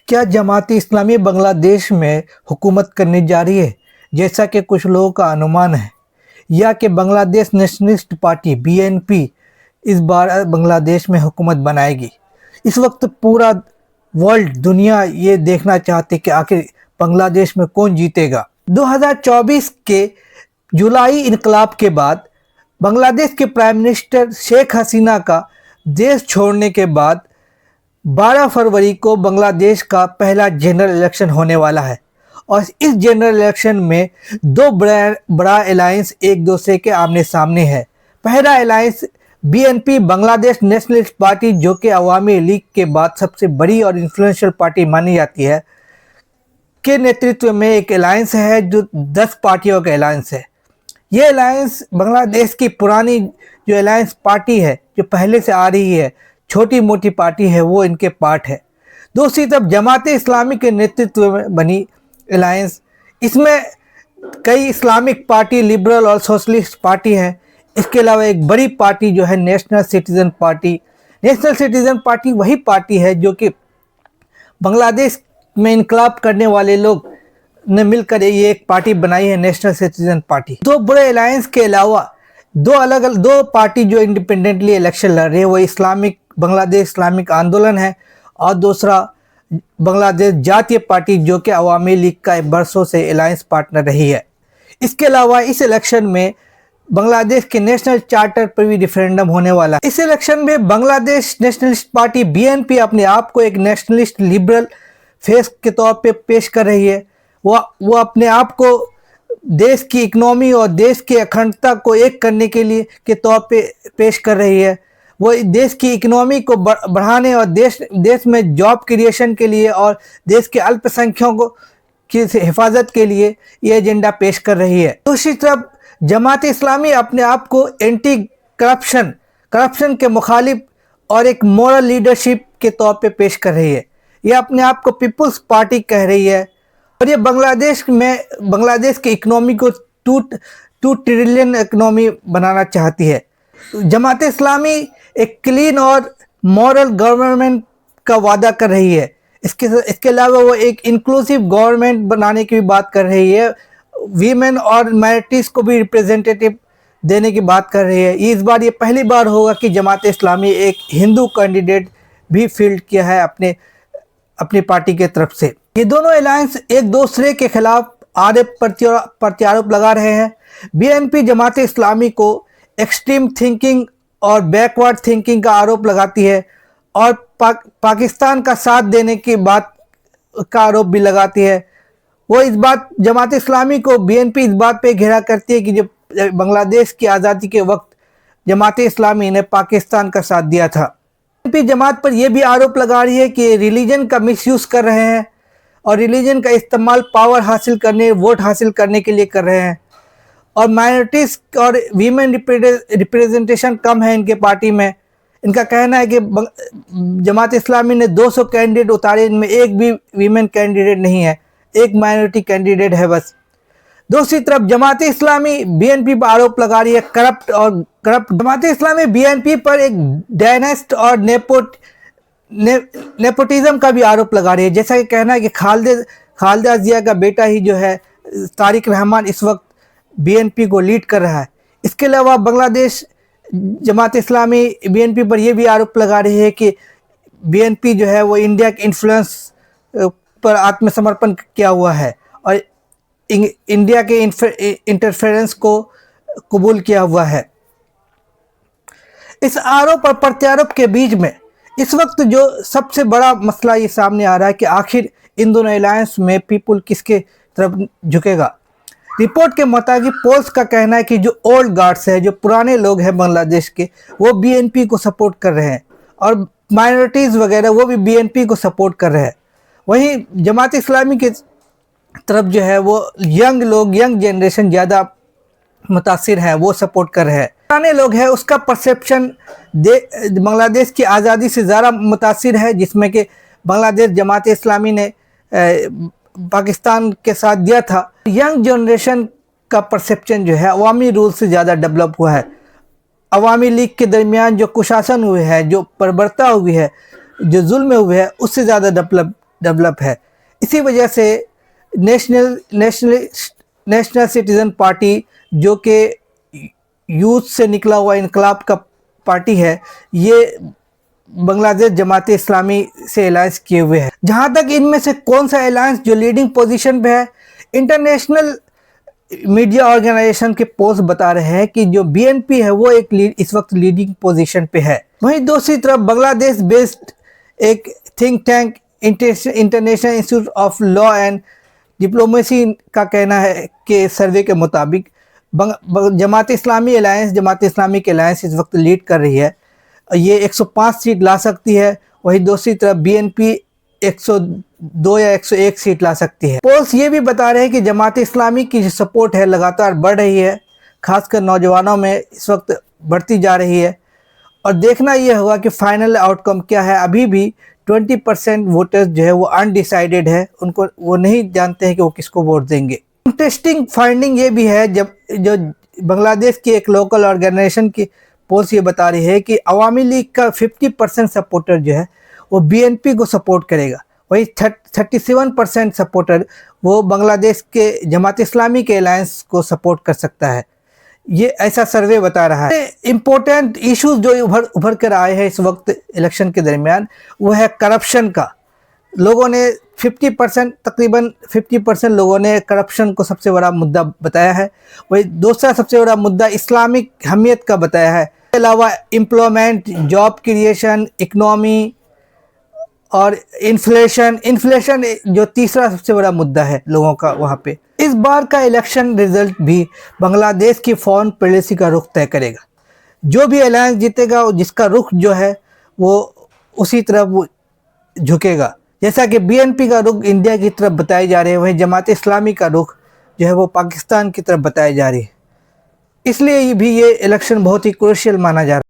क्या जमात इस्लामी बांग्लादेश में हुकूमत करने जा रही है, जैसा कि कुछ लोगों का अनुमान है, या कि बांग्लादेश नेशनलिस्ट पार्टी बीएनपी इस बार बांग्लादेश में हुकूमत बनाएगी? इस वक्त पूरा वर्ल्ड दुनिया ये देखना चाहती है कि आखिर बांग्लादेश में कौन जीतेगा। 2024 के जुलाई इनकलाब के बाद बांग्लादेश के प्राइम मिनिस्टर शेख हसीना का देश छोड़ने के बाद 12 फरवरी को बांग्लादेश का पहला जनरल इलेक्शन होने वाला है और इस जनरल इलेक्शन में दो बड़ा अलायंस एक दूसरे के आमने सामने है। पहला alliance BNP Bangladesh nationalist party, जो कि अवामी लीग के बाद सबसे बड़ी और इन्फ्लुएंशियल पार्टी मानी जाती है, के नेतृत्व में एक अलायंस है जो 10 पार्टियों का अलायंस है। ये अलायंस बांग्लादेश की पुरानी जो अलायंस पार्टी है, जो पहले से आ रही है, छोटी मोटी पार्टी है, वो इनके पार्ट है। दूसरी तरफ जमात इस्लामी के नेतृत्व में बनी अलायंस, इसमें कई इस्लामिक पार्टी, लिबरल और सोशलिस्ट पार्टी हैं। इसके अलावा एक बड़ी पार्टी जो है national citizen party. National citizen party वही पार्टी है जो कि बांग्लादेश में इनकलाब करने वाले लोग ने मिलकर ये एक पार्टी बनाई है, नेशनल सिटीजन पार्टी। दो बड़े अलायंस के अलावा दो पार्टी जो इंडिपेंडेंटली इलेक्शन लड़ रही है, वो बांग्लादेश इस्लामिक आंदोलन है और दूसरा बांग्लादेश जातीय पार्टी, जो कि अवामी लीग का बरसों से अलायंस पार्टनर रही है। इसके अलावा इस इलेक्शन में बांग्लादेश के नेशनल चार्टर पर भी रेफरेंडम होने वाला है। इस इलेक्शन में बांग्लादेश नेशनलिस्ट पार्टी बीएनपी अपने आप को एक नेशनलिस्ट लिबरल फेस के तौर पे पेश कर रही है। वो अपने आप को देश की इकोनॉमी और देश की अखंडता को एक करने के लिए के तौर पे पेश कर रही है। वो देश की इकोनॉमी को बढ़ाने और देश में जॉब क्रिएशन के लिए और देश के अल्पसंख्यकों की हिफाजत के लिए ये एजेंडा पेश कर रही है। दूसरी तरफ जमात इस्लामी अपने आप को एंटी करप्शन के मुखालिफ और एक मोरल लीडरशिप के तौर पे पेश कर रही है। ये अपने आप को पीपुल्स पार्टी कह रही है और ये बांग्लादेश की इकोनॉमी को 2 ट्रिलियन इकोनॉमी बनाना चाहती है। जमात इस्लामी एक क्लीन और मॉरल गवर्नमेंट का वादा कर रही है। इसके अलावा वो एक इंक्लूसिव गवर्नमेंट बनाने की भी बात कर रही है। वीमेन और माइनॉरिटीज़ को भी रिप्रेजेंटेटिव देने की बात कर रही है। इस बार ये पहली बार होगा कि जमात इस्लामी एक हिंदू कैंडिडेट भी फील्ड किया है अपनी पार्टी के तरफ से। ये दोनों अलायंस एक दूसरे के खिलाफ प्रत्यारोप लगा रहे हैं। बीएनपी जमात इस्लामी को एक्सट्रीम थिंकिंग और बैकवर्ड थिंकिंग का आरोप लगाती है और पाकिस्तान का साथ देने की बात का आरोप भी लगाती है। जमात इस्लामी को बीएनपी इस बात पे घेरा करती है कि जब बांग्लादेश की आज़ादी के वक्त जमात इस्लामी ने पाकिस्तान का साथ दिया था। बीएनपी जमात पर यह भी आरोप लगा रही है कि रिलीजन का मिसयूज़ कर रहे हैं और रिलीजन का इस्तेमाल पावर हासिल करने, वोट हासिल करने के लिए कर रहे हैं और माइनॉरिटीज़ और वीमेन रिप्रेजेंटेशन कम है इनके पार्टी में। इनका कहना है कि जमात इस्लामी ने 200 कैंडिडेट उतारे, इनमें एक भी वीमेन कैंडिडेट नहीं है, एक माइनॉरिटी कैंडिडेट है बस। दूसरी तरफ जमात इस्लामी बीएनपी पर आरोप लगा रही है करप्ट। जमात इस्लामी बीएनपी पर एक डायनेस्ट और नेपोटिज्म का भी आरोप लगा रही है। जैसा कि कहना है कि खालिदा जिया का बेटा ही जो है तारिक रहमान इस वक्त बीएनपी को लीड कर रहा है। इसके अलावा बांग्लादेश जमात इस्लामी बीएनपी पर यह भी आरोप लगा रही है कि बीएनपी जो है वो इंडिया के इन्फ्लुएंस पर आत्मसमर्पण किया हुआ है और इंडिया के इंटरफेरेंस को कबूल किया हुआ है। इस आरोप और प्रत्यारोप के बीच में इस वक्त जो सबसे बड़ा मसला ये सामने आ रहा है कि आखिर इन दोनों अलायंस में पीपुल किसके तरफ झुकेगा। रिपोर्ट के मुताबिक पोल्स का कहना है कि जो ओल्ड गार्ड्स है, जो पुराने लोग हैं बांग्लादेश के, वो बीएनपी को सपोर्ट कर रहे हैं और माइनॉरिटीज़ वगैरह वो भी बीएनपी को सपोर्ट कर रहे हैं। वहीं जमात इस्लामी के तरफ जो है वो यंग जनरेशन ज़्यादा मुतासिर है, वो सपोर्ट कर रहे हैं। पुराने लोग हैं उसका परसेप्शन बांग्लादेश की आज़ादी से ज़्यादा मुतासिर है, जिसमें कि बांग्लादेश जमात इस्लामी ने पाकिस्तान के साथ दिया था। यंग जनरेशन का परसेप्शन जो है अवामी रूल से ज़्यादा डेवलप हुआ है। अवामी लीग के दरमियान जो कुशासन हुए है, जो बर्बरता हुई है, जो जुल्म हुए है, उससे ज़्यादा डेवलप है। इसी वजह से नेशनल सिटीजन पार्टी, जो कि यूथ से निकला हुआ इनकलाब का पार्टी है, ये बांग्लादेश जमात इस्लामी से अलायंस किए हुए है। जहां तक इनमें से कौन सा अलायंस जो लीडिंग पोजीशन पे है, इंटरनेशनल मीडिया ऑर्गेनाइजेशन के पोस्ट बता रहे हैं कि जो बीएनपी है वो इस वक्त लीडिंग पोजीशन पे है। वहीं दूसरी तरफ बांग्लादेश बेस्ड एक think tank international institute of law and diplomacy का कहना है कि सर्वे के मुताबिक जमात इस्लामी के अलायंस इस वक्त लीड कर रही है। ये 105 सीट ला सकती है। वहीं दूसरी तरफ बीएनपी 102 या 101 सीट ला सकती है। पोल्स ये भी बता रहे हैं कि जमात इस्लामी की जो सपोर्ट है लगातार बढ़ रही है, खासकर नौजवानों में इस वक्त बढ़ती जा रही है। और देखना ये होगा कि फाइनल आउटकम क्या है। अभी भी 20% वोटर्स जो है वो अनडिसाइडेड है, उनको वो नहीं जानते हैं कि वो किसको वोट देंगे। इंटरेस्टिंग फाइंडिंग ये भी है, जब जो बांग्लादेश की एक लोकल ऑर्गेनाइजेशन की पोल्स ये बता रही है कि अवामी लीग का 50% सपोर्टर जो है वो बीएनपी को सपोर्ट करेगा। वही 37% सपोर्टर वो बांग्लादेश के जमात इस्लामी के अलायंस को सपोर्ट कर सकता है। ये ऐसा सर्वे बता रहा है। इम्पोर्टेंट इश्यूज जो उभर कर आए हैं इस वक्त इलेक्शन के दरमियान, वो है करप्शन का। लोगों ने 50% तकरीबन 50% लोगों ने करप्शन को सबसे बड़ा मुद्दा बताया है। वही दूसरा सबसे बड़ा मुद्दा इस्लामिक हमियत का बताया है। इसके अलावा एम्प्लॉयमेंट, जॉब क्रिएशन, इकनॉमी और इन्फ्लेशन जो तीसरा सबसे बड़ा मुद्दा है लोगों का वहाँ पे। इस बार का इलेक्शन रिजल्ट भी बांग्लादेश की फॉरेन पॉलिसी का रुख तय करेगा। जो भी अलायंस जीतेगा, जिसका रुख जो है वो उसी तरफ वो झुकेगा। जैसा कि बीएनपी का रुख इंडिया की तरफ बताई जा रही है, वहीं जमात इस्लामी का रुख जो है वो पाकिस्तान की तरफ बताई जा रही है। इसलिए भी ये इलेक्शन बहुत ही क्रूशियल माना जा रहा है।